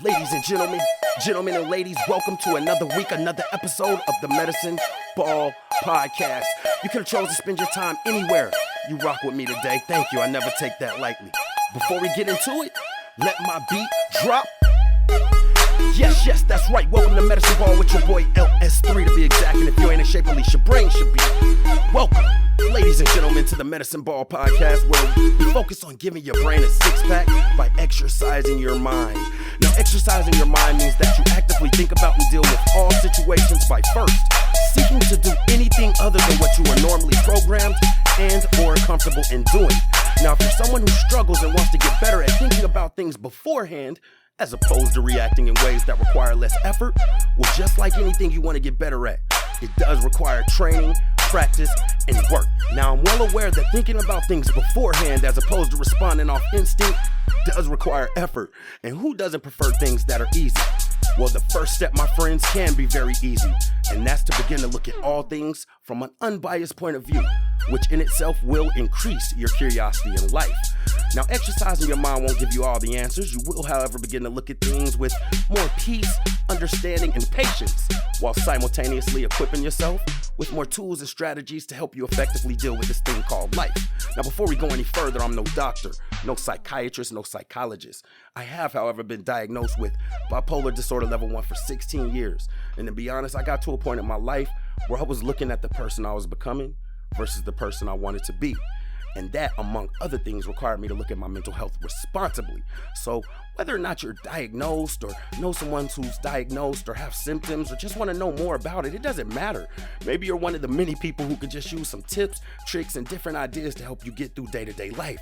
Ladies and gentlemen and ladies, welcome to another week, another episode of the Medicine Ball Podcast. You could have chosen to spend your time anywhere. You rock with me today. Thank you. I never take that lightly. Before we get into it, let my beat drop. Yes, that's right. Welcome to Medicine Ball with your boy LS3 to be exact. And if you ain't in shape, at least your brain should be. Welcome, ladies and gentlemen, to the Medicine Ball Podcast, where we focus on giving your brain a six-pack by exercising your mind. Now, exercising your mind means that you actively think about and deal with all situations by first seeking to do anything other than what you are normally programmed and or comfortable in doing. Now, if you're someone who struggles and wants to get better at thinking about things beforehand, as opposed to reacting in ways that require less effort, well, just like anything you want to get better at, it does require training, practice, and work. Now, I'm well aware that thinking about things beforehand as opposed to responding off instinct does require effort. And who doesn't prefer things that are easy? Well, the first step, my friends, can be very easy, and that's to begin to look at all things from an unbiased point of view, which in itself will increase your curiosity in life. Now, exercising your mind won't give you all the answers. You will, however, begin to look at things with more peace, understanding, and patience, while simultaneously equipping yourself with more tools and strategies to help you effectively deal with this thing called life. Now, before we go any further, I'm no doctor, no psychiatrist, no psychologist. I have, however, been diagnosed with bipolar disorder level 1 for 16 years. And to be honest, I got to a point in my life where I was looking at the person I was becoming versus the person I wanted to be. And that, among other things, required me to look at my mental health responsibly. So whether or not you're diagnosed or know someone who's diagnosed or have symptoms or just want to know more about it, it doesn't matter. Maybe you're one of the many people who could just use some tips, tricks, and different ideas to help you get through day-to-day life.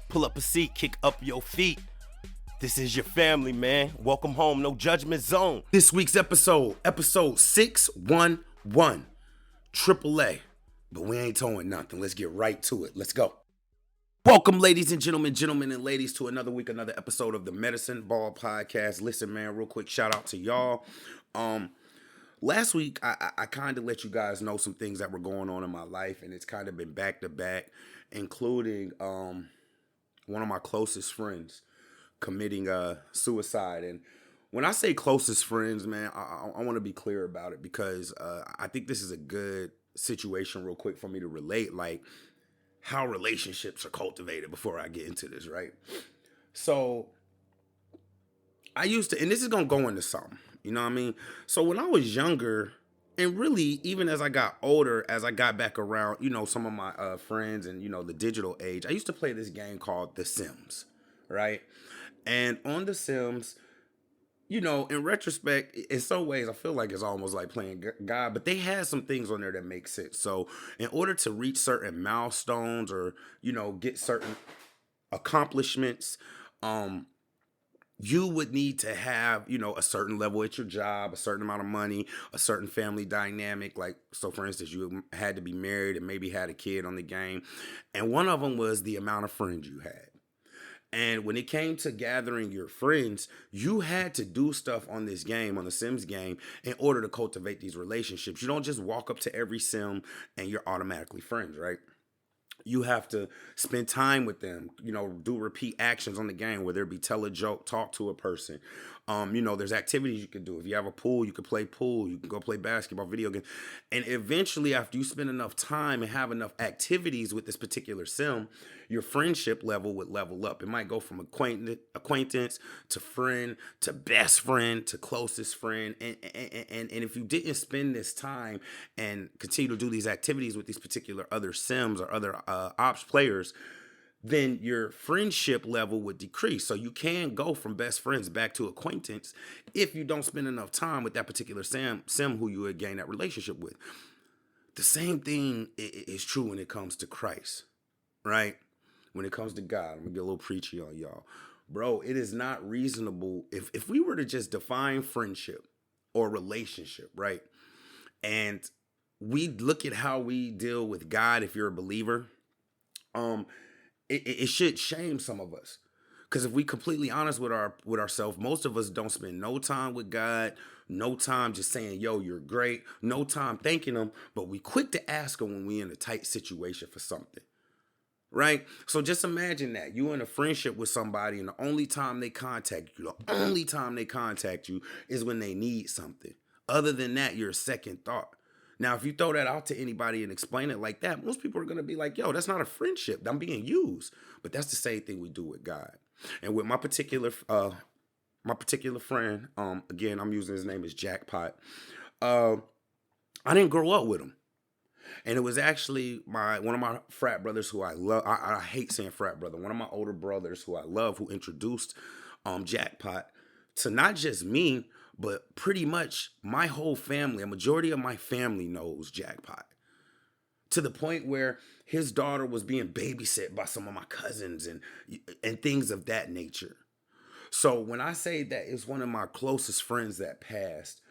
Pull up a seat, kick up your feet. This is your family, man. Welcome home, no judgment zone. This week's episode 611, AAA. But we ain't towing nothing. Let's get right to it. Let's go. Welcome, ladies and gentlemen and ladies, to another week, another episode of the Medicine Ball Podcast. Listen, man, real quick shout out to y'all. Last week, I kind of let you guys know some things that were going on in my life, and it's kind of been back to back, including one of my closest friends committing suicide. And when I say closest friends, man, I want to be clear about it because I think this is a good situation real quick for me to relate, like how relationships are cultivated before I get into this, right? So I used to, and this is going to go into something, you know what I mean? So when I was younger, and really even as I got older, as I got back around, you know, some of my friends and, you know, the digital age, I used to play this game called The Sims, right? And on The Sims, you know, in retrospect, in some ways, I feel like it's almost like playing God, but they had some things on there that make sense. So in order to reach certain milestones or, you know, get certain accomplishments, you would need to have, you know, a certain level at your job, a certain amount of money, a certain family dynamic. Like, so for instance, you had to be married and maybe had a kid on the game. And one of them was the amount of friends you had. And when it came to gathering your friends, you had to do stuff on this game, on the Sims game, in order to cultivate these relationships. You don't just walk up to every Sim and you're automatically friends, right? You have to spend time with them, you know, do repeat actions on the game, whether it be tell a joke, talk to a person. You know, there's activities you can do. If you have a pool, you can play pool. You can go play basketball, video games. And eventually, after you spend enough time and have enough activities with this particular Sim, your friendship level would level up. It might go from acquaintance to friend to best friend to closest friend. And if you didn't spend this time and continue to do these activities with these particular other Sims or other ops players, then your friendship level would decrease. So you can go from best friends back to acquaintance if you don't spend enough time with that particular Sim who you would gain that relationship with. The same thing is true when it comes to Christ, right? When it comes to God, I'm gonna get a little preachy on y'all. Bro, it is not reasonable if we were to just define friendship or relationship, right? And we look at how we deal with God if you're a believer, it should shame some of us. Because if we completely honest with ourselves, most of us don't spend no time with God, no time just saying, yo, you're great, no time thanking him, but we quick to ask him when we in a tight situation for something, right? So just imagine that you in a friendship with somebody, and the only time they contact you, is when they need something. Other than that, you're a second thought. Now, if you throw that out to anybody and explain it like that, most people are gonna be like, "Yo, that's not a friendship. I'm being used." But that's the same thing we do with God, and with my particular friend. Again, I'm using his name as Jackpot. Uh, I didn't grow up with him. And it was actually one of my frat brothers who I love. I hate saying frat brother. One of my older brothers who I love, who introduced Jackpot to not just me, but pretty much my whole family. A majority of my family knows Jackpot. To the point where his daughter was being babysit by some of my cousins and things of that nature. So when I say that it's one of my closest friends that passed,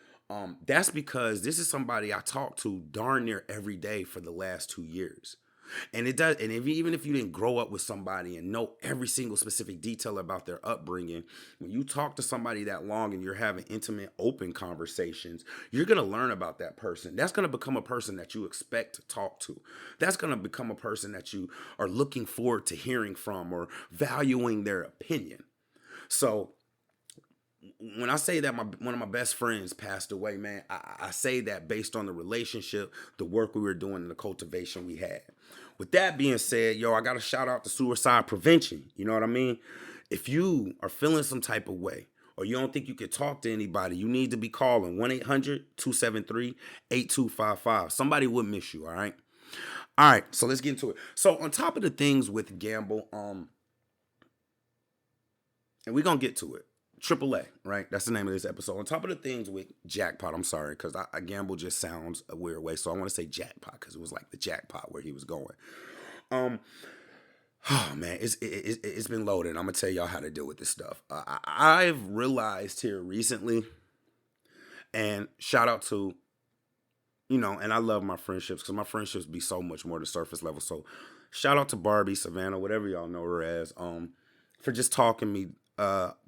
that's because this is somebody I talk to darn near every day for the last 2 years. And it does, and even if you didn't grow up with somebody and know every single specific detail about their upbringing, when you talk to somebody that long and you're having intimate, open conversations, you're gonna learn about that person. That's gonna become a person that you expect to talk to. That's gonna become a person that you are looking forward to hearing from or valuing their opinion. So when I say that one of my best friends passed away, man, I say that based on the relationship, the work we were doing, and the cultivation we had. With that being said, yo, I got to shout out to suicide prevention. You know what I mean? If you are feeling some type of way, or you don't think you can talk to anybody, you need to be calling 1-800-273-8255. Somebody would miss you, all right? All right, so let's get into it. So on top of the things with gamble, and we're going to get to it. AAA, right? That's the name of this episode. On top of the things with Jackpot, I'm sorry, because I gamble just sounds a weird way. So I want to say Jackpot because it was like the jackpot where he was going. Oh man, it's been loaded. I'm gonna tell y'all how to deal with this stuff. I've realized here recently, and shout out to, and I love my friendships because my friendships be so much more to surface level. So shout out to Barbie, Savannah, whatever y'all know her as, for just talking me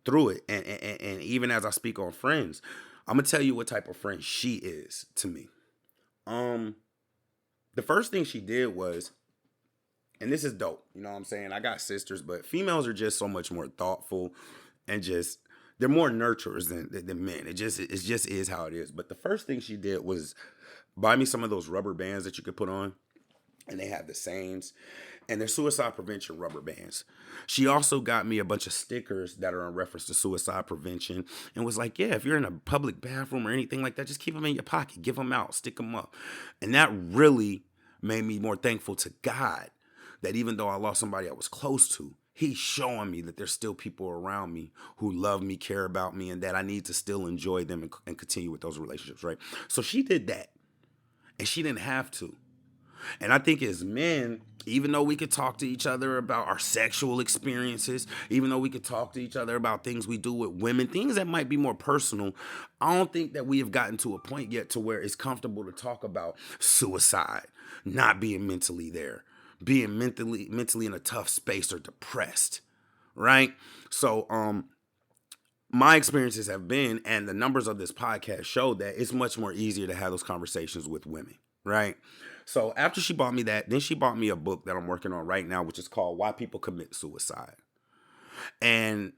through it. And even as I speak on friends, I'm gonna tell you what type of friend she is to me. The first thing she did was, and this is dope, you know what I'm saying? I got sisters, but females are just so much more thoughtful and just they're more nurturers than men. It just is how it is. But the first thing she did was buy me some of those rubber bands that you could put on, and they have the sayings, and they're suicide prevention rubber bands. She also got me a bunch of stickers that are in reference to suicide prevention, and was like, yeah, if you're in a public bathroom or anything like that, just keep them in your pocket, give them out, stick them up. And that really made me more thankful to God that even though I lost somebody I was close to, he's showing me that there's still people around me who love me, care about me, and that I need to still enjoy them and continue with those relationships, right? So she did that, and she didn't have to. And I think as men, even though we could talk to each other about our sexual experiences, even though we could talk to each other about things we do with women, things that might be more personal, I don't think that we have gotten to a point yet to where it's comfortable to talk about suicide, not being mentally there, being mentally in a tough space or depressed, right? So, my experiences have been, and the numbers of this podcast show that it's much more easier to have those conversations with women, right? So after she bought me that, then she bought me a book that I'm working on right now, which is called Why People Commit Suicide. And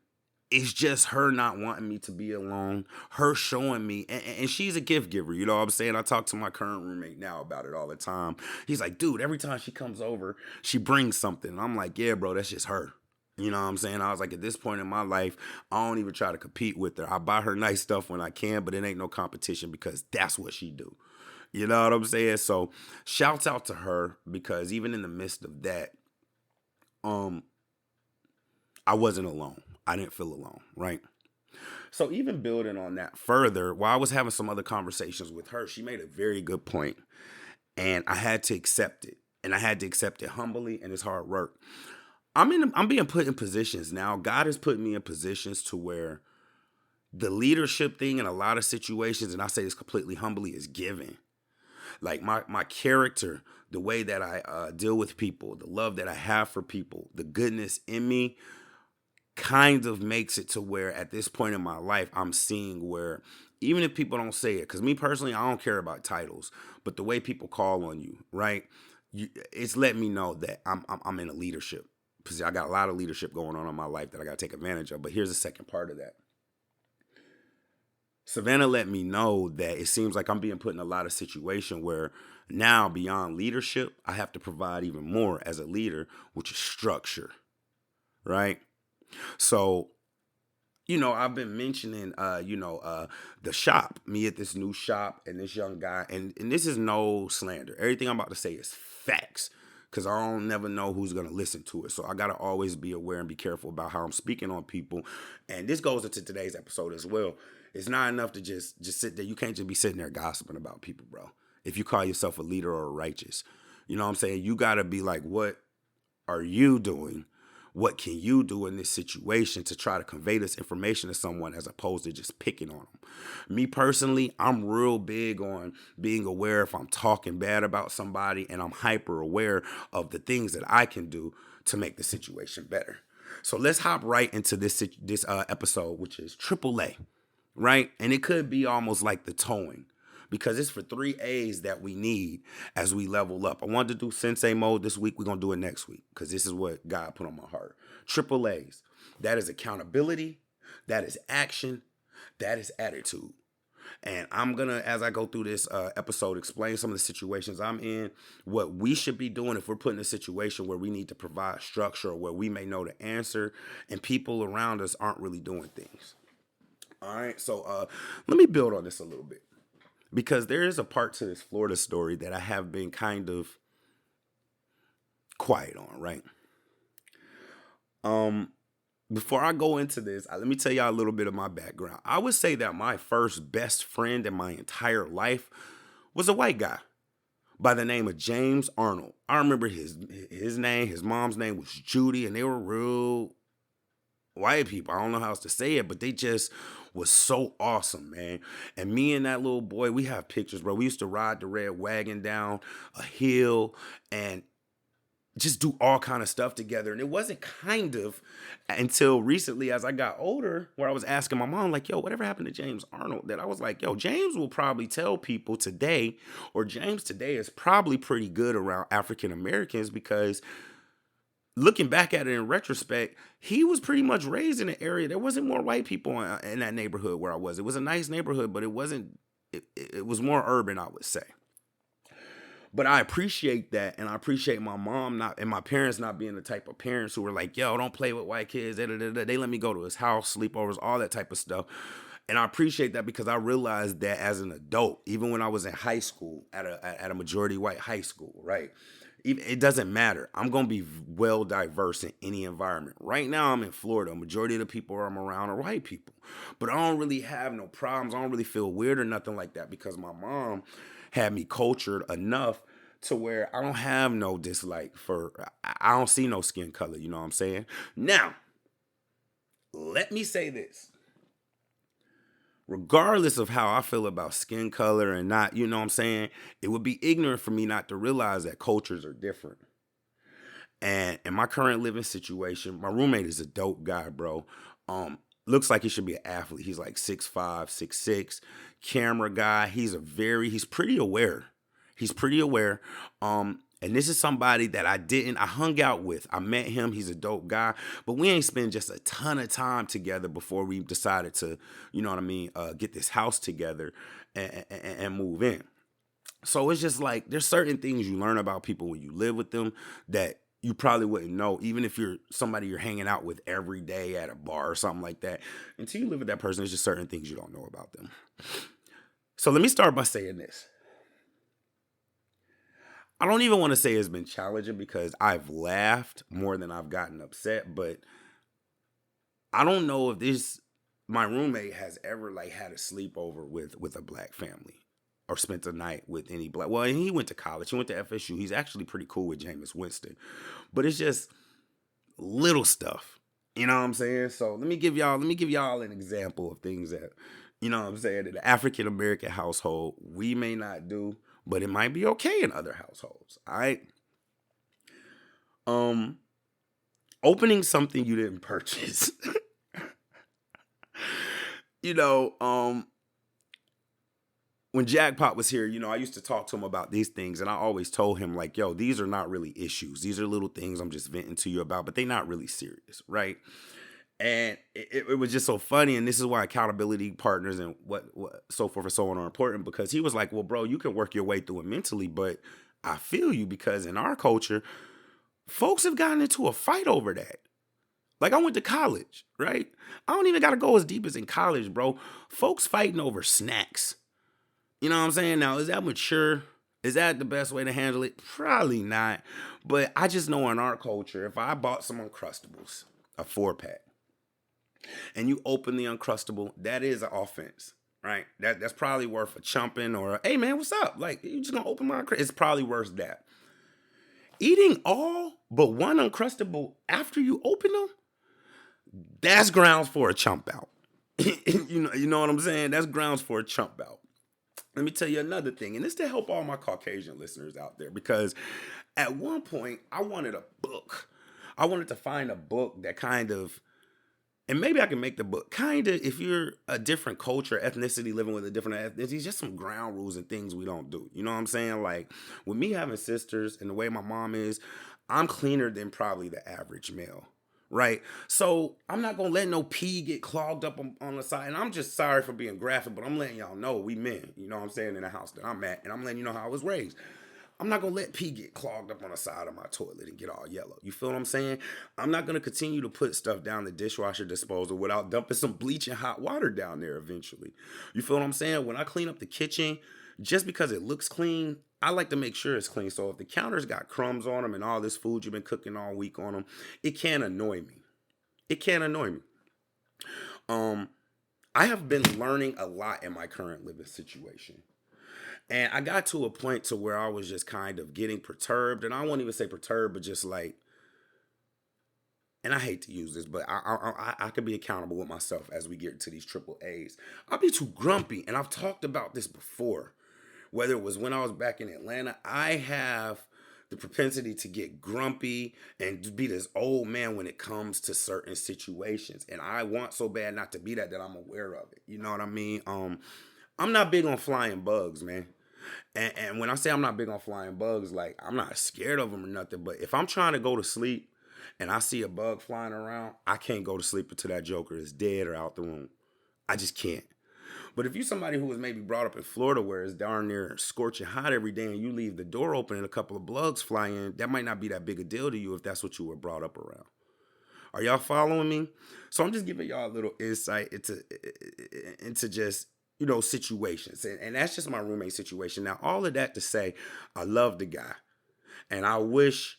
it's just her not wanting me to be alone, her showing me, and she's a gift giver, you know what I'm saying? I talk to my current roommate now about it all the time. He's like, dude, every time she comes over, she brings something. And I'm like, yeah, bro, that's just her. You know what I'm saying? I was like, at this point in my life, I don't even try to compete with her. I buy her nice stuff when I can, but it ain't no competition because that's what she do. You know what I'm saying? So shouts out to her, because even in the midst of that, I wasn't alone. I didn't feel alone, right? So even building on that further, while I was having some other conversations with her, she made a very good point, and I had to accept it. And I had to accept it humbly, and it's hard work. I'm being put in positions now. God has put me in positions to where the leadership thing in a lot of situations, and I say this completely humbly, is given. Like my character, the way that I deal with people, the love that I have for people, the goodness in me kind of makes it to where at this point in my life, I'm seeing where even if people don't say it, because me personally, I don't care about titles, but the way people call on you, right? it's letting me know that I'm in a leadership position. I got a lot of leadership going on in my life that I got to take advantage of. But here's the second part of that. Savannah let me know that it seems like I'm being put in a lot of situation where now beyond leadership, I have to provide even more as a leader, which is structure, right? So, I've been mentioning, the shop, me at this new shop and this young guy, and this is no slander. Everything I'm about to say is facts because I don't never know who's going to listen to it. So I got to always be aware and be careful about how I'm speaking on people. And this goes into today's episode as well. It's not enough to just sit there. You can't just be sitting there gossiping about people, bro. If you call yourself a leader or a righteous, you know what I'm saying? You got to be like, what are you doing? What can you do in this situation to try to convey this information to someone as opposed to just picking on them? Me personally, I'm real big on being aware if I'm talking bad about somebody, and I'm hyper aware of the things that I can do to make the situation better. So let's hop right into this episode, which is AAA, right? And it could be almost like the towing, because it's for 3 A's that we need as we level up. I wanted to do sensei mode this week. We're going to do it next week because this is what God put on my heart. Triple A's. That is accountability. That is action. That is attitude. And I'm going to, as I go through this episode, explain some of the situations I'm in, what we should be doing if we're put in a situation where we need to provide structure or where we may know the answer and people around us aren't really doing things. All right. So let me build on this a little bit. Because there is a part to this Florida story that I have been kind of quiet on, right? Before I go into this, let me tell y'all a little bit of my background. I would say that my first best friend in my entire life was a white guy by the name of James Arnold. I remember his name, his mom's name was Judy, and they were real white people. I don't know how else to say it, but they just was so awesome, man. And me and that little boy, we have pictures, bro. We used to ride the red wagon down a hill and just do all kind of stuff together. And it wasn't kind of until recently as I got older where I was asking my mom, like, yo, whatever happened to James Arnold? That I was like, yo, James will probably tell people today, or James today is probably pretty good around African Americans because looking back at it in retrospect, he was pretty much raised in an area. There wasn't more white people in that neighborhood where I was. It was a nice neighborhood, but it wasn't, it was more urban, I would say. But I appreciate that, and I appreciate my mom not and my parents not being the type of parents who were like, yo, don't play with white kids. They let me go to his house, sleepovers, all that type of stuff. And I appreciate that because I realized that as an adult, even when I was in high school, at a majority white high school, right? It doesn't matter. I'm going to be well diverse in any environment. Right now, I'm in Florida. A majority of the people I'm around are white people. But I don't really have no problems. I don't really feel weird or nothing like that because my mom had me cultured enough to where I don't have no dislike for, I don't see no skin color. You know what I'm saying? Now, let me say this. Regardless of how I feel about skin color and not, you know what I'm saying, it would be ignorant for me not to realize that cultures are different. And in my current living situation, my roommate is a dope guy, bro. Looks like he should be an athlete. He's like 6'5", 6'6", camera guy. He's pretty aware. He's pretty aware. And this is somebody that I hung out with. I met him. He's a dope guy. But we ain't spent just a ton of time together before we decided to, you know what I mean, get this house together and move in. So it's just like there's certain things you learn about people when you live with them that you probably wouldn't know, even if you're somebody you're hanging out with every day at a bar or something like that. Until you live with that person, there's just certain things you don't know about them. So let me start by saying this. I don't even want to say it's been challenging because I've laughed more than I've gotten upset, but I don't know if my roommate has ever like had a sleepover with a black family or spent a night with any black. Well, he went to college. He went to FSU. He's actually pretty cool with Jameis Winston, but it's just little stuff. You know what I'm saying? So let me give y'all an example of things that, you know what I'm saying, in the African American household we may not do, but it might be okay in other households. All right. Opening something you didn't purchase. You know, when Jackpot was here, I used to talk to him about these things, and I always told him, like, yo, these are not really issues. These are little things I'm just venting to you about, but they're not really serious, right? And it was just so funny, and this is why accountability partners and what so forth and so on are important, because he was like, well, bro, you can work your way through it mentally, but I feel you, because in our culture, folks have gotten into a fight over that. Like, I went to college, right? I don't even got to go as deep as in college, bro. Folks fighting over snacks. You know what I'm saying? Now, is that mature? Is that the best way to handle it? Probably not. But I just know in our culture, if I bought some Uncrustables, a 4-pack, and you open the Uncrustable, that is an offense, right? That's probably worth a chumping or, hey, man, what's up? Like, you just going to open my Uncrustable? It's probably worth that. Eating all but one Uncrustable after you open them, that's grounds for a chump out. You know what I'm saying? That's grounds for a chump out. Let me tell you another thing, and this to help all my Caucasian listeners out there, because at one point I wanted a book. I wanted to find a book that kind of, and maybe I can make the book kind of, if you're a different culture, ethnicity, living with a different ethnicity, just some ground rules and things we don't do. You know what I'm saying? Like, with me having sisters and the way my mom is, I'm cleaner than probably the average male. Right? So I'm not going to let no pee get clogged up on the side. And I'm just sorry for being graphic, but I'm letting y'all know we men, you know what I'm saying, in the house that I'm at. And I'm letting you know how I was raised. I'm not going to let pee get clogged up on the side of my toilet and get all yellow. You feel what I'm saying? I'm not going to continue to put stuff down the dishwasher disposal without dumping some bleach and hot water down there eventually. You feel what I'm saying? When I clean up the kitchen, just because it looks clean, I like to make sure it's clean. So if the counters got crumbs on them and all this food you've been cooking all week on them, it can annoy me. It can annoy me. I have been learning a lot in my current living situation. And I got to a point to where I was just kind of getting perturbed. And I won't even say perturbed, but just like, and I hate to use this, but I can be accountable with myself as we get to these triple A's. I'll be too grumpy. And I've talked about this before. Whether it was when I was back in Atlanta, I have the propensity to get grumpy and to be this old man when it comes to certain situations. And I want so bad not to be that I'm aware of it. You know what I mean? I'm not big on flying bugs, man. And when I say I'm not big on flying bugs, like, I'm not scared of them or nothing. But if I'm trying to go to sleep and I see a bug flying around, I can't go to sleep until that joker is dead or out the room. I just can't. But if you're somebody who was maybe brought up in Florida where it's darn near scorching hot every day and you leave the door open and a couple of bugs fly in, that might not be that big a deal to you if that's what you were brought up around. Are y'all following me? So I'm just giving y'all a little insight into just, situations. And that's just my roommate situation. Now, all of that to say, I love the guy. And I wish,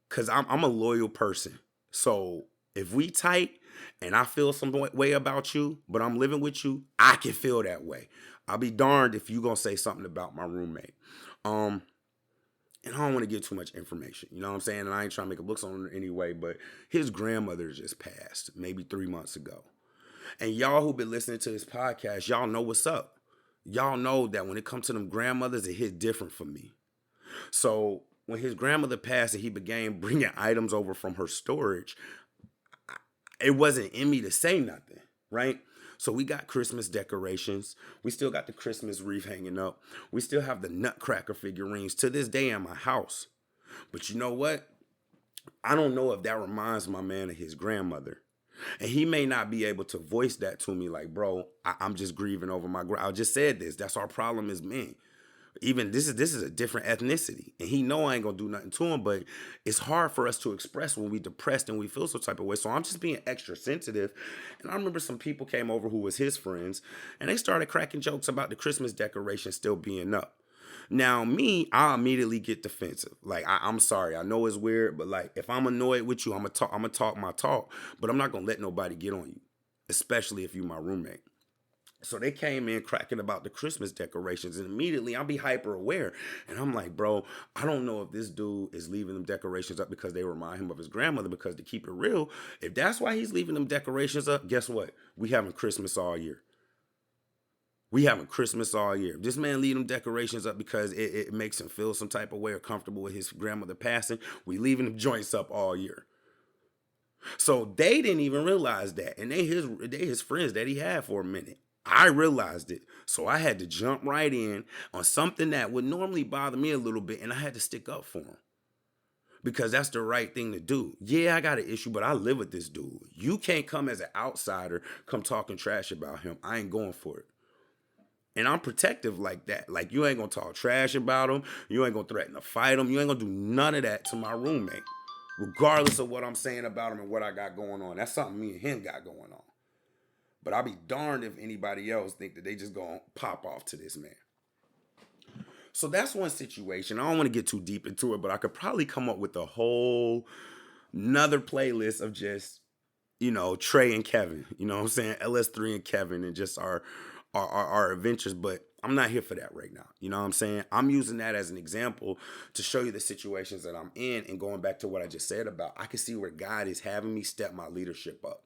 because I'm a loyal person. So if we tight, and I feel some way about you, but I'm living with you, I can feel that way. I'll be darned if you gonna say something about my roommate. And I don't want to give too much information, you know what I'm saying? And I ain't trying to make a book on it anyway, but his grandmother just passed maybe 3 months ago. And y'all who been listening to this podcast, y'all know what's up. Y'all know that when it comes to them grandmothers, it hit different for me. So when his grandmother passed and he began bringing items over from her storage, it wasn't in me to say nothing, right? So we got Christmas decorations. We still got the Christmas wreath hanging up. We still have the Nutcracker figurines to this day in my house. But you know what? I don't know if that reminds my man of his grandmother. And he may not be able to voice that to me like, bro, I'm just grieving over my I just said this. That's our problem as men. Even this is a different ethnicity, and he know I ain't gonna do nothing to him, but it's hard for us to express when we depressed and we feel some type of way. So I'm just being extra sensitive. And I remember some people came over who was his friends, and they started cracking jokes about the Christmas decoration still being up. Now me, I immediately get defensive. Like, I'm sorry, I know it's weird, but like, if I'm annoyed with you, I'm gonna talk my talk, but I'm not gonna let nobody get on you, especially if you my roommate. So they came in cracking about the Christmas decorations, and immediately I'll be hyper aware. And I'm like, bro, I don't know if this dude is leaving them decorations up because they remind him of his grandmother, because to keep it real, if that's why he's leaving them decorations up, guess what? We having Christmas all year. We having Christmas all year. If this man leave them decorations up because it makes him feel some type of way or comfortable with his grandmother passing, we leaving them joints up all year. So they didn't even realize that. And they his friends that he had for a minute. I realized it. So I had to jump right in on something that would normally bother me a little bit, and I had to stick up for him because that's the right thing to do. Yeah, I got an issue, but I live with this dude. You can't come as an outsider, come talking trash about him. I ain't going for it. And I'm protective like that. Like, you ain't gonna talk trash about him. You ain't gonna threaten to fight him. You ain't gonna do none of that to my roommate, regardless of what I'm saying about him and what I got going on. That's something me and him got going on. But I'll be darned if anybody else think that they just gonna pop off to this man. So that's one situation. I don't want to get too deep into it, but I could probably come up with a whole another playlist of just, Trey and Kevin. You know what I'm saying? LS3 and Kevin and just our adventures. But I'm not here for that right now. You know what I'm saying? I'm using that as an example to show you the situations that I'm in, and going back to what I just said about, I can see where God is having me step my leadership up.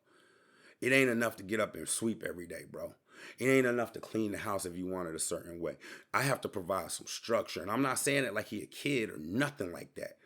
It ain't enough to get up and sweep every day, bro. It ain't enough to clean the house if you want it a certain way. I have to provide some structure. And I'm not saying it like he a kid or nothing like that.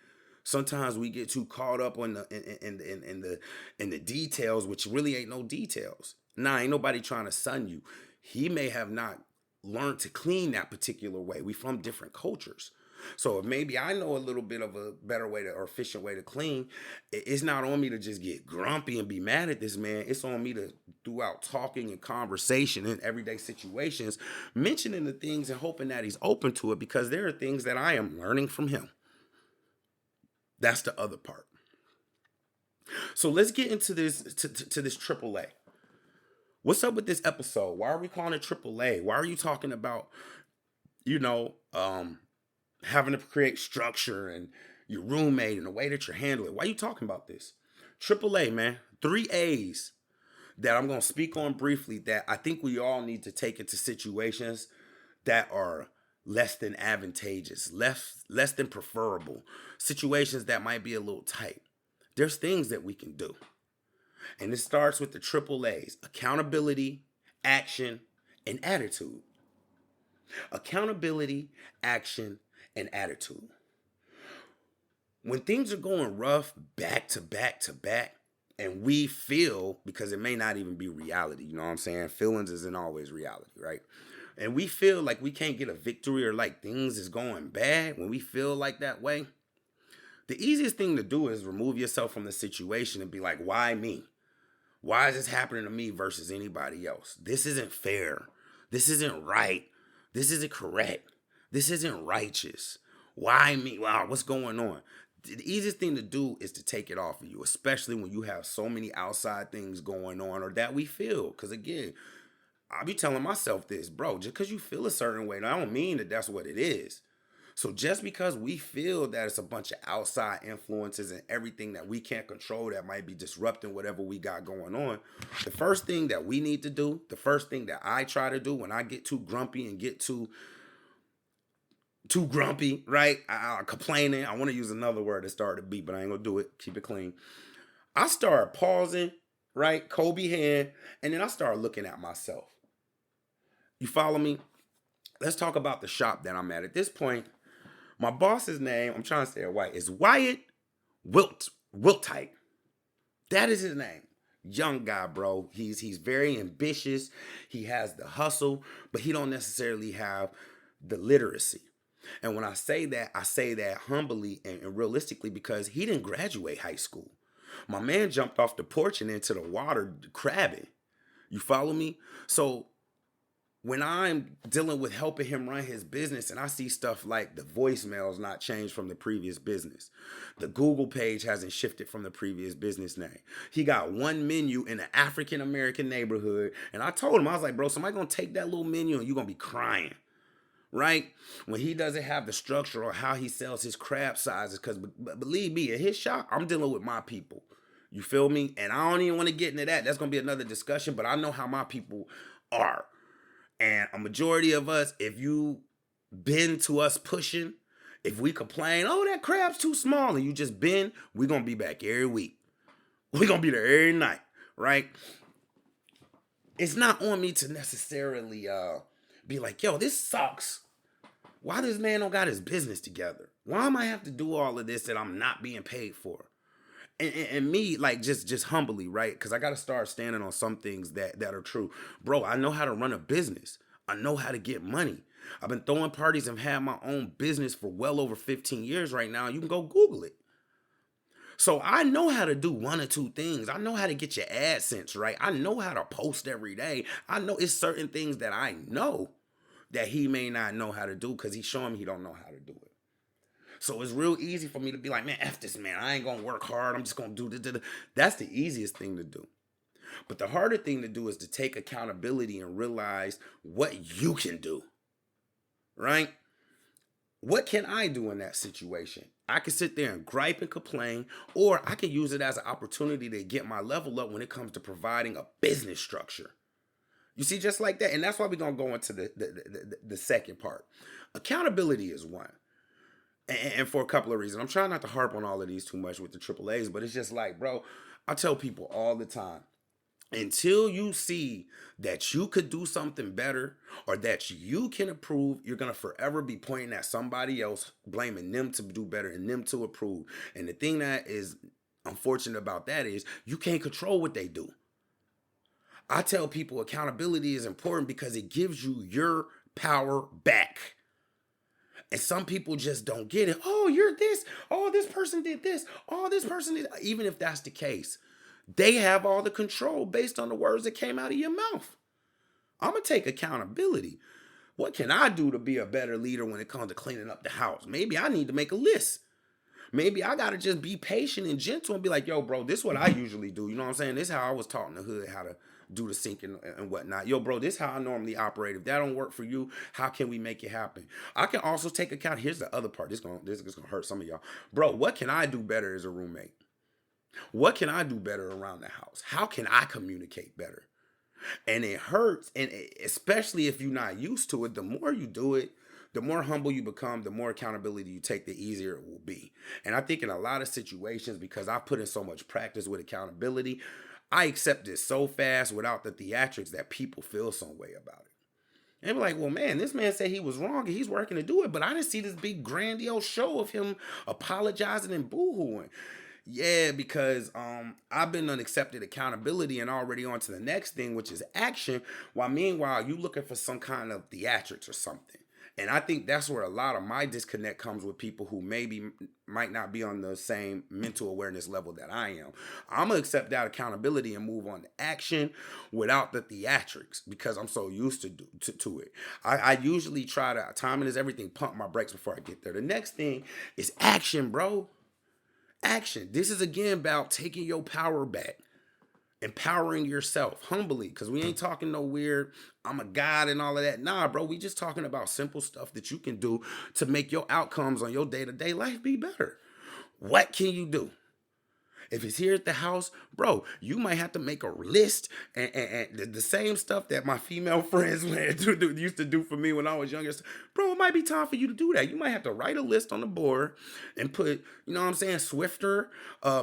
Sometimes we get too caught up on the details, which really ain't no details. Nah, ain't nobody trying to sun you. He may have not learned to clean that particular way. We from different cultures. So if maybe I know a little bit of a better way to, or efficient way to clean, it's not on me to just get grumpy and be mad at this man. It's on me to, throughout talking and conversation in everyday situations, mentioning the things and hoping that he's open to it, because there are things that I am learning from him. That's the other part. So let's get into this to this AAA. What's up with this episode? Why are we calling it AAA? Why are you talking about, you know, having to create structure and your roommate and the way that you're handling it? Why are you talking about this? AAA, man. 3 A's that I'm going to speak on briefly that I think we all need to take into situations that are less than advantageous, less than preferable, situations that might be a little tight. There's things that we can do. And it starts with the AAA's: accountability, action, and attitude. Accountability, action, and attitude. When things are going rough back to back to back, and we feel, because it may not even be reality, you know what I'm saying? Feelings isn't always reality, right? And we feel like we can't get a victory, or like things is going bad, when we feel like that way, the easiest thing to do is remove yourself from the situation and be like, why me? Why is this happening to me versus anybody else? This isn't fair. This isn't right. This isn't correct. This isn't righteous. Why me? Wow, what's going on? The easiest thing to do is to take it off of you, especially when you have so many outside things going on, or that we feel. Because again, I be telling myself this, bro, just because you feel a certain way, I don't mean that that's what it is. So just because we feel that it's a bunch of outside influences and everything that we can't control that might be disrupting whatever we got going on, the first thing that we need to do, the first thing that I try to do when I get too grumpy and get too grumpy, right? I complaining. I want to use another word to start to beat, but I ain't gonna do it. Keep it clean. I start pausing, right? Kobe hand, and then I start looking at myself. You follow me? Let's talk about the shop that I'm at this point. My boss's name, I'm trying to say it right, is Wyatt Wiltite. That is his name. Young guy, bro. He's very ambitious. He has the hustle, but he don't necessarily have the literacy. And when I say that humbly and realistically, because he didn't graduate high school. My man jumped off the porch and into the water crabbing. You follow me? So when I'm dealing with helping him run his business and I see stuff like the voicemail's not changed from the previous business, the Google page hasn't shifted from the previous business name, he got one menu in an African American neighborhood, and I told him, I was like, bro, somebody gonna take that little menu and you're gonna be crying, right? When he doesn't have the structure or how he sells his crab sizes, because believe me, at his shop, I'm dealing with my people. You feel me? And I don't even want to get into that. That's gonna be another discussion, but I know how my people are. And a majority of us, if you been to us pushing, if we complain, oh, that crab's too small, and you just been, we're going to be back every week. We're going to be there every night, right? It's not on me to necessarily be like, yo, this sucks. Why this man don't got his business together? Why am I have to do all of this that I'm not being paid for? And me, like, just humbly, right? Because I got to start standing on some things that are true. Bro, I know how to run a business. I know how to get money. I've been throwing parties and had my own business for well over 15 years right now. You can go Google it. So I know how to do one or two things. I know how to get your AdSense right. I know how to post every day. I know it's certain things that I know that he may not know how to do because he's showing me he don't know how to do it. So it's real easy for me to be like, man, F this man. I ain't gonna work hard. I'm just gonna do this. That's the easiest thing to do. But the harder thing to do is to take accountability and realize what you can do. Right? What can I do in that situation? I can sit there and gripe and complain, or I can use it as an opportunity to get my level up when it comes to providing a business structure. You see, just like that. And that's why we're going to go into the second part. Accountability is one. And for a couple of reasons. I'm trying not to harp on all of these too much with the triple A's, but it's just like, bro, I tell people all the time, until you see that you could do something better or that you can improve, you're going to forever be pointing at somebody else, blaming them to do better and them to improve. And the thing that is unfortunate about that is you can't control what they do. I tell people accountability is important because it gives you your power back. And some people just don't get it. Oh, you're this. Oh, this person did this. Oh, this person did. Even if that's the case, they have all the control based on the words that came out of your mouth. I'm going to take accountability. What can I do to be a better leader when it comes to cleaning up the house? Maybe I need to make a list. Maybe I got to just be patient and gentle and be like, yo, bro, this is what I usually do. You know what I'm saying? This is how I was taught in the hood, how to do the sink and whatnot. Yo, bro, this is how I normally operate. If that don't work for you, how can we make it happen? I can also take account. Here's the other part. This is gonna hurt some of y'all. Bro, what can I do better as a roommate? What can I do better around the house? How can I communicate better? And it hurts, and especially if you're not used to it, the more you do it, the more humble you become, the more accountability you take, the easier it will be. And I think in a lot of situations, because I've put in so much practice with accountability, I accept it so fast without the theatrics that people feel some way about it. And be like, well, man, this man said he was wrong and he's working to do it, but I didn't see this big grandiose show of him apologizing and boo-hooing. Yeah, because I've been unaccepted accountability and already on to the next thing, which is action, while meanwhile you looking for some kind of theatrics or something. And I think that's where a lot of my disconnect comes with people who might not be on the same mental awareness level that I am. I'm going to accept that accountability and move on to action without the theatrics because I'm so used to it. I usually try to, timing is everything, pump my brakes before I get there. The next thing is action, bro. Action. This is again about taking your power back. Empowering yourself humbly, because we ain't talking no weird I'm a god and all of that. Nah, bro, we just talking about simple stuff that you can do to make your outcomes on your day-to-day life be better. What can you do? If it's here at the house, bro, you might have to make a list and the same stuff that my female friends used to do for me when I was younger. Bro, it might be time for you to do that. You might have to write a list on the board and put, you know what I'm saying, Swifter,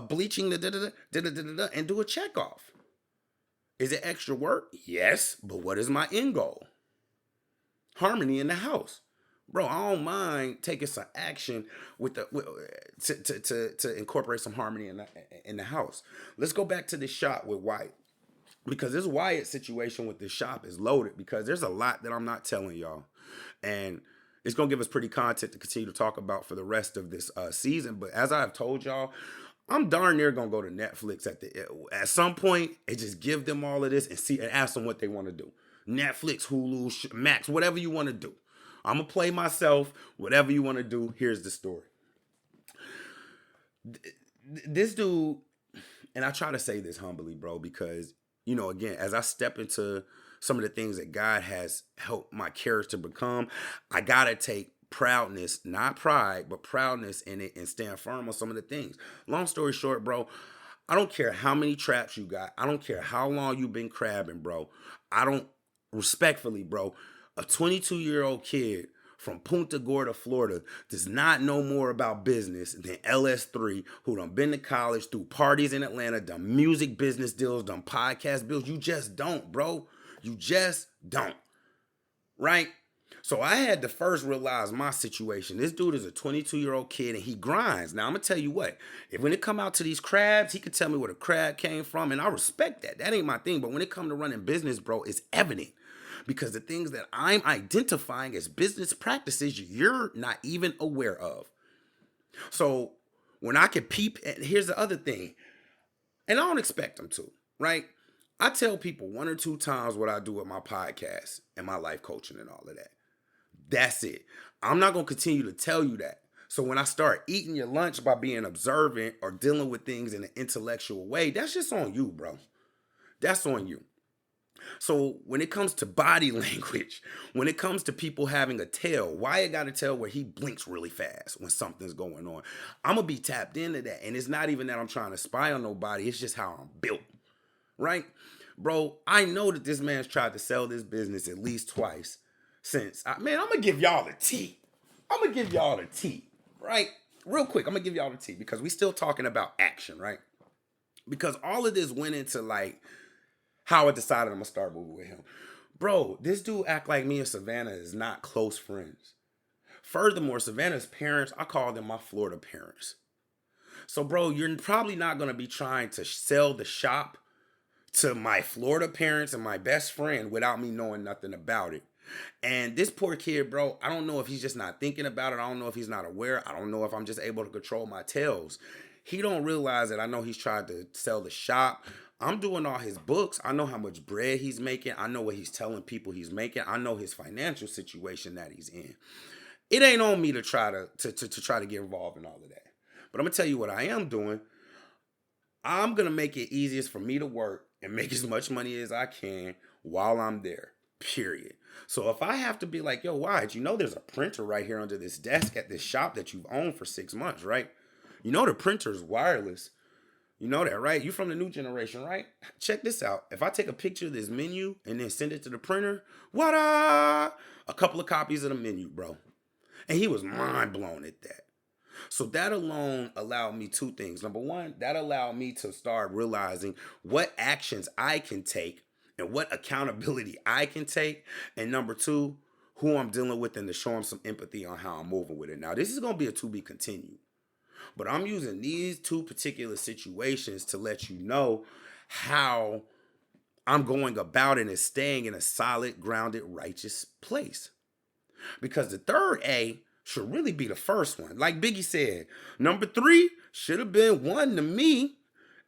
bleaching, and do a check off. Is it extra work? Yes, but what is my end goal? Harmony in the house. Bro, I don't mind taking some action to incorporate some harmony in the house. Let's go back to the shop with Wyatt. Because this Wyatt situation with the shop is loaded because there's a lot that I'm not telling y'all. And it's going to give us pretty content to continue to talk about for the rest of this season. But as I've told y'all, I'm darn near going to go to Netflix at some point and just give them all of this and ask them what they want to do. Netflix, Hulu, Max, whatever you want to do. I'm going to play myself. Whatever you want to do, here's the story. This dude, and I try to say this humbly, bro, because, you know, again, as I step into some of the things that God has helped my character become, I got to take proudness, not pride, but proudness in it and stand firm on some of the things. Long story short, bro, I don't care how many traps you got. I don't care how long you've been crabbing, bro. I don't, respectfully, bro, a 22-year-old kid from Punta Gorda, Florida, does not know more about business than LS3, who done been to college, through parties in Atlanta, done music business deals, done podcast deals. You just don't, bro. You just don't. Right? So I had to first realize my situation. This dude is a 22-year-old kid and he grinds. Now I'm gonna tell you what, if when it come out to these crabs, he could tell me where the crab came from, and I respect that. That ain't my thing. But when it come to running business, bro, it's evident. Because the things that I'm identifying as business practices, you're not even aware of. So when I can peep, and here's the other thing, and I don't expect them to, right? I tell people one or two times what I do with my podcast and my life coaching and all of that. That's it. I'm not going to continue to tell you that. So when I start eating your lunch by being observant or dealing with things in an intellectual way, that's just on you, bro. That's on you. So when it comes to body language, when it comes to people having a tail, Wyatt got a tail where he blinks really fast when something's going on. I'm going to be tapped into that. And it's not even that I'm trying to spy on nobody. It's just how I'm built, right? Bro, I know that this man's tried to sell this business at least twice since. I'm going to give y'all the tea. Right? Real quick, I'm going to give y'all the tea because we still talking about action, right? Because all of this went into like how I decided I'm going to start moving with him. Bro, this dude act like me and Savannah is not close friends. Furthermore, Savannah's parents, I call them my Florida parents. So, bro, you're probably not going to be trying to sell the shop to my Florida parents and my best friend without me knowing nothing about it. And this poor kid, bro, I don't know if he's just not thinking about it. I don't know if he's not aware. I don't know if I'm just able to control my tails. He don't realize that I know he's tried to sell the shop. I'm doing all his books. I know how much bread he's making. I know what he's telling people he's making. I know his financial situation that he's in. It ain't on me to try to get involved in all of that. But I'm gonna tell you what I am doing. I'm gonna make it easiest for me to work and make as much money as I can while I'm there. Period. So if I have to be like, yo, Wyatt, you know there's a printer right here under this desk at this shop that you've owned for 6 months, right? You know the printer's wireless. You know that, right? You from the new generation, right? Check this out. If I take a picture of this menu and then send it to the printer, what-a? A couple of copies of the menu, bro. And he was mind blown at that. So that alone allowed me two things. Number one, that allowed me to start realizing what actions I can take and what accountability I can take. And number two, who I'm dealing with and to show him some empathy on how I'm moving with it. Now, this is going to be a to be continued. But I'm using these two particular situations to let you know how I'm going about it and staying in a solid, grounded, righteous place. Because the third A should really be the first one. Like Biggie said, number 3 should have been 1 to me.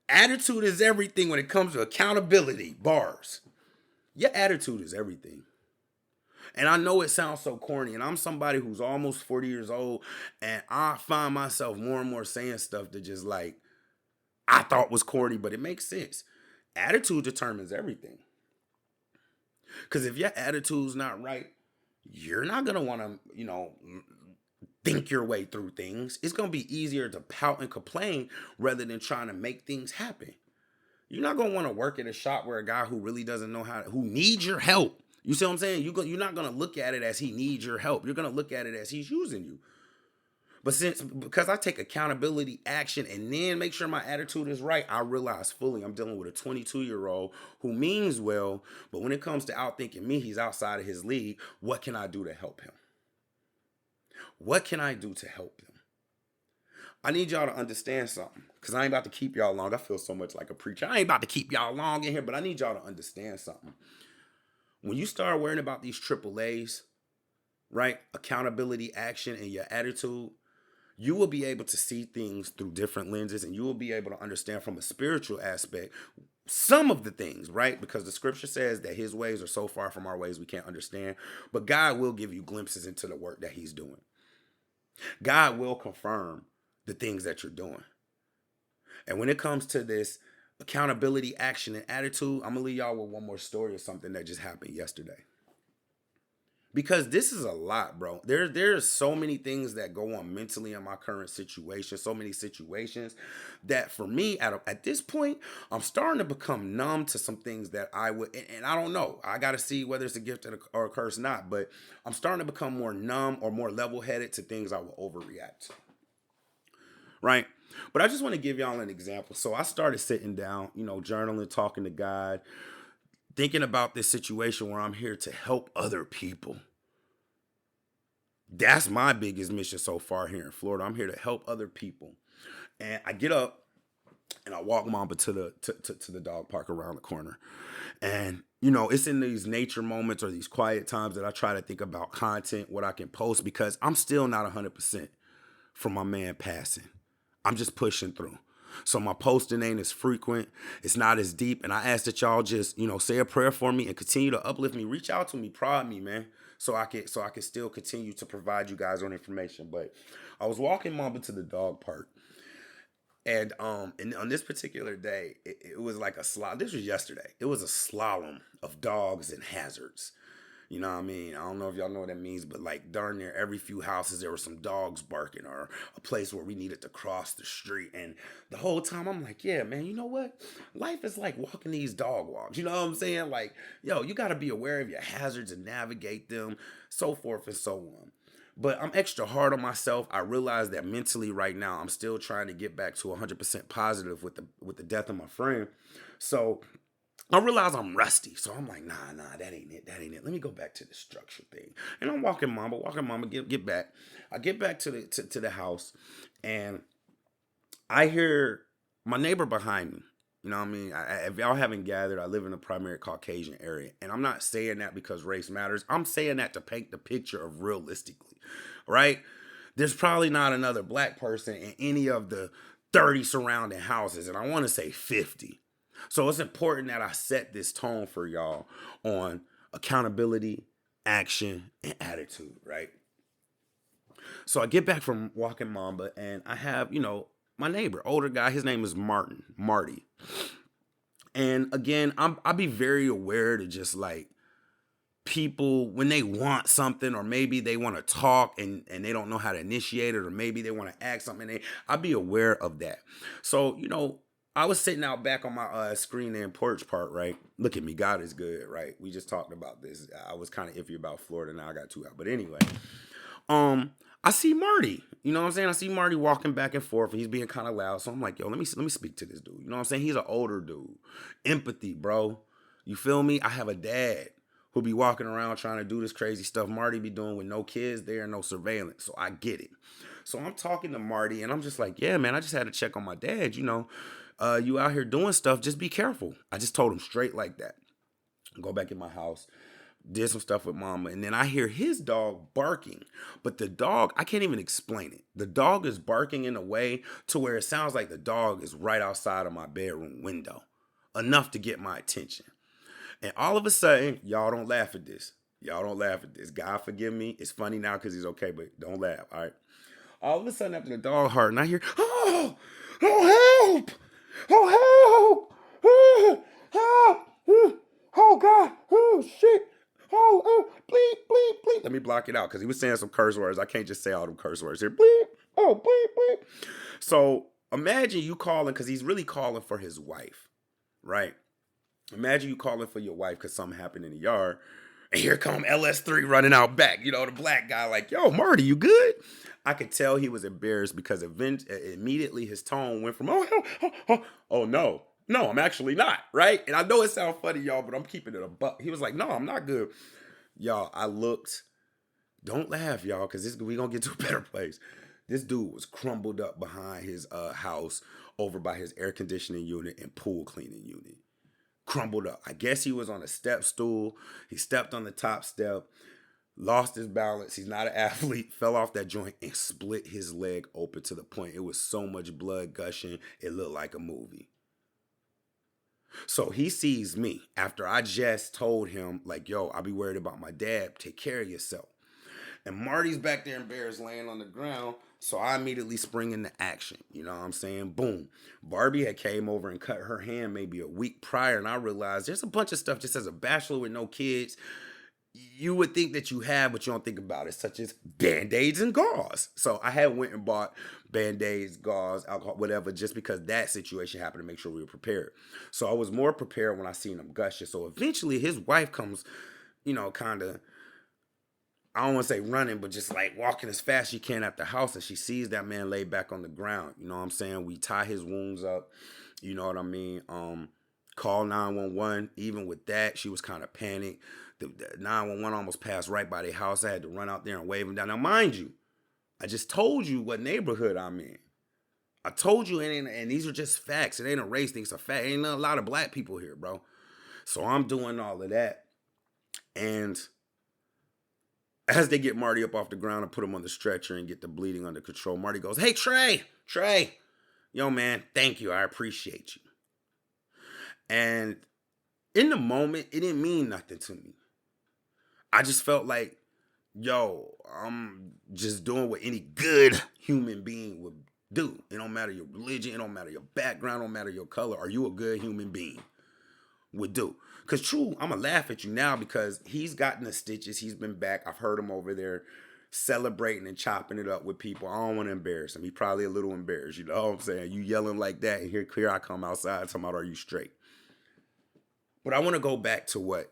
Attitude is everything when it comes to accountability. Bars. Your attitude is everything. And I know it sounds so corny, and I'm somebody who's almost 40 years old, and I find myself more and more saying stuff that just like I thought was corny, but it makes sense. Attitude determines everything. Because if your attitude's not right, you're not going to want to, think your way through things. It's going to be easier to pout and complain rather than trying to make things happen. You're not going to want to work at a shop where a guy who really doesn't know who needs your help. You see what I'm saying? You're not going to look at it as he needs your help. You're going to look at it as he's using you. But because I take accountability, action, and then make sure my attitude is right, I realize fully I'm dealing with a 22-year-old who means well, but when it comes to outthinking me, he's outside of his league. What can I do to help him? What can I do to help him? I need y'all to understand something, because I ain't about to keep y'all long. I feel so much like a preacher. I ain't about to keep y'all long in here, but I need y'all to understand something. When you start worrying about these triple A's, right? Accountability, action, and your attitude, you will be able to see things through different lenses, and you will be able to understand from a spiritual aspect some of the things, right? Because the scripture says that his ways are so far from our ways we can't understand, but God will give you glimpses into the work that he's doing. God will confirm the things that you're doing. And when it comes to this accountability, action, and attitude, I'm going to leave y'all with one more story of something that just happened yesterday. Because this is a lot, bro. There's so many things that go on mentally in my current situation, so many situations that for me, at this point, I'm starting to become numb to some things that I would, and I don't know. I got to see whether it's a gift or a curse or not, but I'm starting to become more numb or more level-headed to things I will overreact to. Right? But I just want to give y'all an example. So I started sitting down, journaling, talking to God, thinking about this situation where I'm here to help other people. That's my biggest mission so far here in Florida. I'm here to help other people. And I get up and I walk Mamba to the dog park around the corner. And it's in these nature moments or these quiet times that I try to think about content, what I can post, because I'm still not 100% from my man passing. I'm just pushing through. So my posting ain't as frequent. It's not as deep. And I ask that y'all just, say a prayer for me and continue to uplift me. Reach out to me, prod me, man. So I can still continue to provide you guys on information. But I was walking Mamba to the dog park. And on this particular day, it was like a slalom. This was yesterday. It was a slalom of dogs and hazards. You know what I mean? I don't know if y'all know what that means, but like darn near every few houses there were some dogs barking or a place where we needed to cross the street. And the whole time I'm like, yeah, man, you know what? Life is like walking these dog walks. You know what I'm saying? Like, yo, you got to be aware of your hazards and navigate them, so forth and so on. But I'm extra hard on myself. I realize that mentally right now I'm still trying to get back to 100% positive with the death of my friend. So I realize I'm rusty. So I'm like, nah, that ain't it. That ain't it. Let me go back to the structure thing. And I'm walking mama, get back. I get back to the house and I hear my neighbor behind me. You know what I mean? If y'all haven't gathered, I live in a primary Caucasian area. And I'm not saying that because race matters. I'm saying that to paint the picture of realistically, right? There's probably not another black person in any of the 30 surrounding houses. And I want to say 50. So it's important that I set this tone for y'all on accountability, action, and attitude, right? So I get back from walking Mamba and I have, my neighbor, older guy, his name is Marty. And again, I'll be very aware to just like people when they want something or maybe they want to talk and they don't know how to initiate it or maybe they want to ask something. I'll be aware of that. So, I was sitting out back on my screen there in porch part, right? Look at me, God is good, right? We just talked about this. I was kind of iffy about Florida, now I got two out. But anyway, I see Marty. You know what I'm saying? I see Marty walking back and forth. And he's being kind of loud. So I'm like, yo, let me speak to this dude. You know what I'm saying? He's an older dude. Empathy, bro. You feel me? I have a dad who be walking around trying to do this crazy stuff Marty be doing with no kids there, no surveillance. So I get it. So I'm talking to Marty and I'm just like, yeah, man, I just had to check on my dad. You out here doing stuff, just be careful. I just told him straight like that. Go back in my house, did some stuff with mama, and then I hear his dog barking. But the dog, I can't even explain it. The dog is barking in a way to where it sounds like the dog is right outside of my bedroom window. Enough to get my attention. And all of a sudden, y'all don't laugh at this. Y'all don't laugh at this. God forgive me. It's funny now because he's okay, but don't laugh, all right? All of a sudden, after the dog heart, and I hear, oh, help! Oh, help! Help! Oh, God! Oh, shit! Bleep, bleep, bleep. Let me block it out because he was saying some curse words. I can't just say all them curse words here. Bleep! Oh, bleep, bleep. So imagine you calling, because he's really calling for his wife, right? Imagine you calling for your wife because something happened in the yard. And here come LS3 running out back. The black guy like, yo, Marty, you good? I could tell he was embarrassed because immediately his tone went from, oh, no. No, I'm actually not, right? And I know it sounds funny, y'all, but I'm keeping it a buck. He was like, no, I'm not good. Y'all, I looked. Don't laugh, y'all, because we going to get to a better place. This dude was crumbled up behind his house over by his air conditioning unit and pool cleaning unit. Crumbled up. I guess he was on a step stool. He stepped on the top step, lost his balance. He's not an athlete, fell off that joint and split his leg open to the point it was so much blood gushing, it looked like a movie. So he sees me after I just told him, like, yo, I'll be worried about my dad. Take care of yourself. And Marty's back there embarrassed laying on the ground. So I immediately spring into action. You know what I'm saying? Boom. Barbie had came over and cut her hand maybe a week prior. And I realized there's a bunch of stuff just as a bachelor with no kids you would think that you have, but you don't think about it, such as Band-Aids and gauze. So I had went and bought Band-Aids, gauze, alcohol, whatever, just because that situation happened to make sure we were prepared. So I was more prepared when I seen him gushing. So eventually his wife comes, kind of, I don't want to say running, but just like walking as fast as she can at the house, and she sees that man laid back on the ground. You know what I'm saying? We tie his wounds up. You know what I mean? Call 911. Even with that, she was kind of panicked. The 911 almost passed right by their house. I had to run out there and wave them down. Now, mind you, I just told you what neighborhood I'm in. I told you, and these are just facts. It ain't a race thing. It's a fact. Ain't a lot of black people here, bro. So I'm doing all of that. And as they get Marty up off the ground and put him on the stretcher and get the bleeding under control, Marty goes, "Hey, Trey, yo, man, thank you. I appreciate you." And in the moment, it didn't mean nothing to me. I just felt like, yo, I'm just doing what any good human being would do. It don't matter your religion, it don't matter your background, it don't matter your color. Are you a good human being? Would do. Because true, I'm going to laugh at you now because he's gotten the stitches. He's been back. I've heard him over there celebrating and chopping it up with people. I don't want to embarrass him. He's probably a little embarrassed. You know what I'm saying? You yelling like that, and here I come outside talking about, are you straight? But I want to go back to what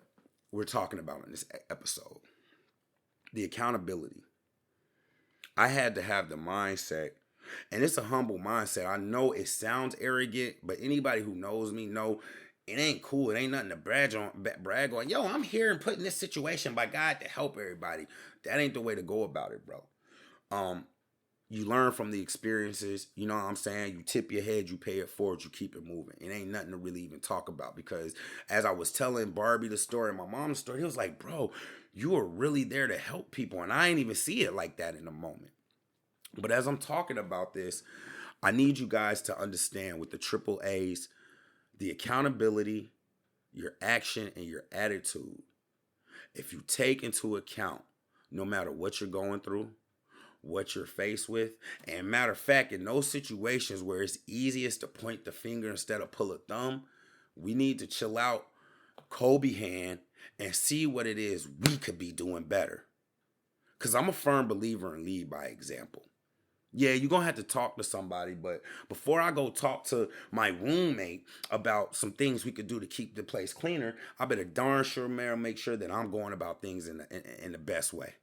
we're talking about in this episode. The accountability. I had to have the mindset, and it's a humble mindset. I know it sounds arrogant, but anybody who knows me know it ain't cool. It ain't nothing to brag on. Yo, I'm here and put in this situation by God to help everybody. That ain't the way to go about it, bro. You learn from the experiences. You know what I'm saying? You tip your head, you pay it forward, you keep it moving. It ain't nothing to really even talk about because as I was telling Barbie the story and my mom the story, he was like, bro, you are really there to help people. And I ain't even see it like that in the moment. But as I'm talking about this, I need you guys to understand with the triple A's, the accountability, your action, and your attitude. If you take into account, no matter what you're going through, what you're faced with, and matter of fact, in those situations where it's easiest to point the finger instead of pull a thumb, we need to chill out, Kobe hand, and see what it is we could be doing better. Because I'm a firm believer in lead by example. Yeah, you're going to have to talk to somebody, but before I go talk to my roommate about some things we could do to keep the place cleaner, I better darn sure, make sure that I'm going about things in the best way.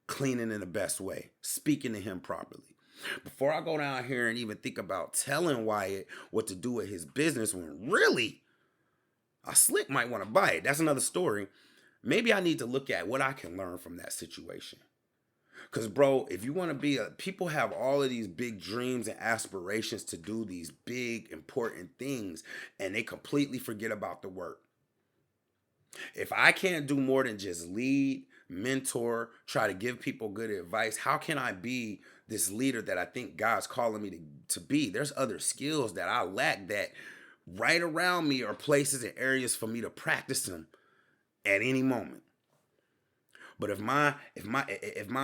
Cleaning in the best way. Speaking to him properly. Before I go down here and even think about telling Wyatt what to do with his business when really a slick might want to buy it. That's another story. Maybe I need to look at what I can learn from that situation. Because, bro, if you want to be people have all of these big dreams and aspirations to do these big, important things, and they completely forget about the work. If I can't do more than just lead, mentor, try to give people good advice, how can I be this leader that I think God's calling me to be? There's other skills that I lack that right around me are places and areas for me to practice them at any moment. But if my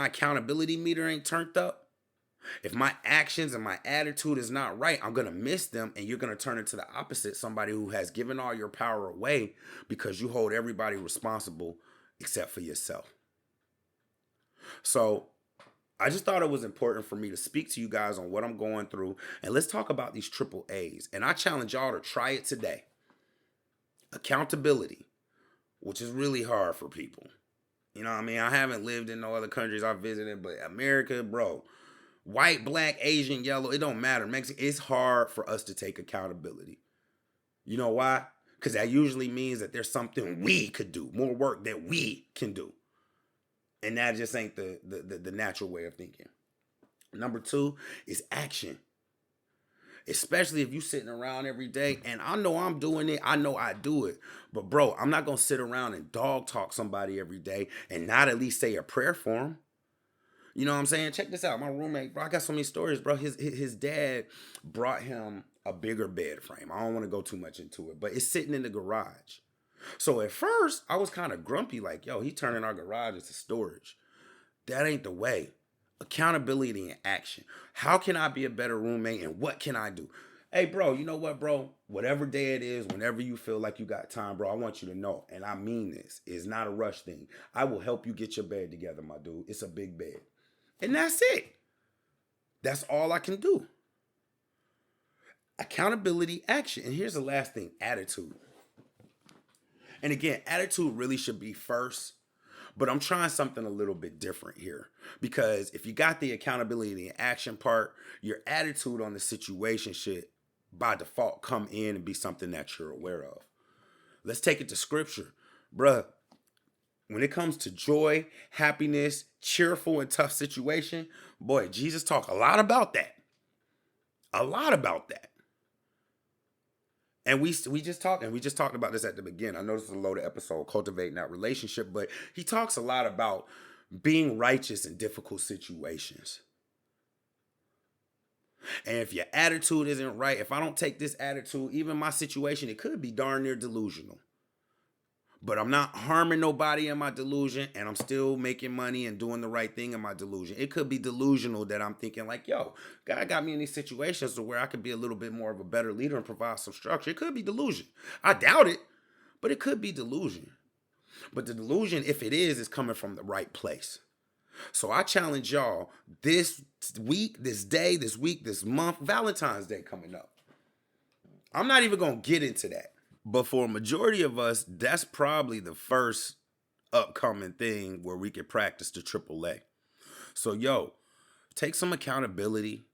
accountability meter ain't turned up, if my actions and my attitude is not right, I'm going to miss them and you're going to turn into the opposite, somebody who has given all your power away because you hold everybody responsible except for yourself. So I just thought it was important for me to speak to you guys on what I'm going through, and let's talk about these triple A's. And I challenge y'all to try it today. Accountability, which is really hard for people. You know what I mean? I haven't lived in no other countries I've visited, but America, bro, white, black, Asian, yellow, it don't matter. Mexican, it's hard for us to take accountability. You know why? Because that usually means that there's something we could do, more work that we can do. And that just ain't the natural way of thinking. Number 2 is action. Especially if you sitting around every day, and I know I'm doing it, I know I do it. But bro, I'm not going to sit around and dog talk somebody every day and not at least say a prayer for them. You know what I'm saying? Check this out. My roommate, bro, I got so many stories, bro. His dad brought him a bigger bed frame. I don't want to go too much into it, but it's sitting in the garage. So at first, I was kind of grumpy, like, yo, he turning our garage into storage. That ain't the way. Accountability and action. How can I be a better roommate and what can I do? Hey, bro, you know what, bro? Whatever day it is, whenever you feel like you got time, bro, I want you to know, and I mean this, it's not a rush thing. I will help you get your bed together, my dude. It's a big bed. And that's it. That's all I can do. Accountability, action. And here's the last thing, attitude. And again, attitude really should be first. But I'm trying something a little bit different here. Because if you got the accountability and action part, your attitude on the situation should by default come in and be something that you're aware of. Let's take it to scripture. Bruh, when it comes to joy, happiness, cheerful and tough situation, boy, Jesus talked a lot about that. A lot about that. And we just talked about this at the beginning. I know this is a loaded episode, cultivating that relationship, but he talks a lot about being righteous in difficult situations. And if your attitude isn't right, if I don't take this attitude, even my situation, it could be darn near delusional. But I'm not harming nobody in my delusion, and I'm still making money and doing the right thing in my delusion. It could be delusional that I'm thinking like, yo, God got me in these situations to where I could be a little bit more of a better leader and provide some structure. It could be delusion. I doubt it, but it could be delusion. But the delusion, if it is coming from the right place. So I challenge y'all this week, this day, this week, this month, Valentine's Day coming up. I'm not even going to get into that. But for a majority of us, that's probably the first upcoming thing where we can practice the AAA. So, yo, take some accountability,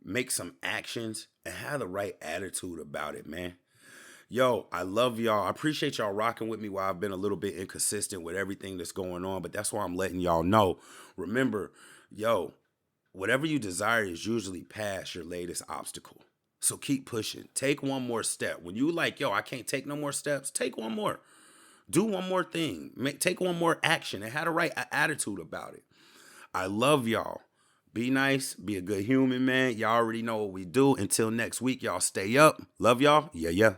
make some actions, and have the right attitude about it, man. Yo, I love y'all. I appreciate y'all rocking with me while I've been a little bit inconsistent with everything that's going on, but that's why I'm letting y'all know. Remember, yo, whatever you desire is usually past your latest obstacle. So keep pushing. Take one more step. When you like, yo, I can't take no more steps, take one more. Do one more thing. Take one more action and have the right attitude about it. I love y'all. Be nice. Be a good human, man. Y'all already know what we do. Until next week, y'all stay up. Love y'all. Yeah.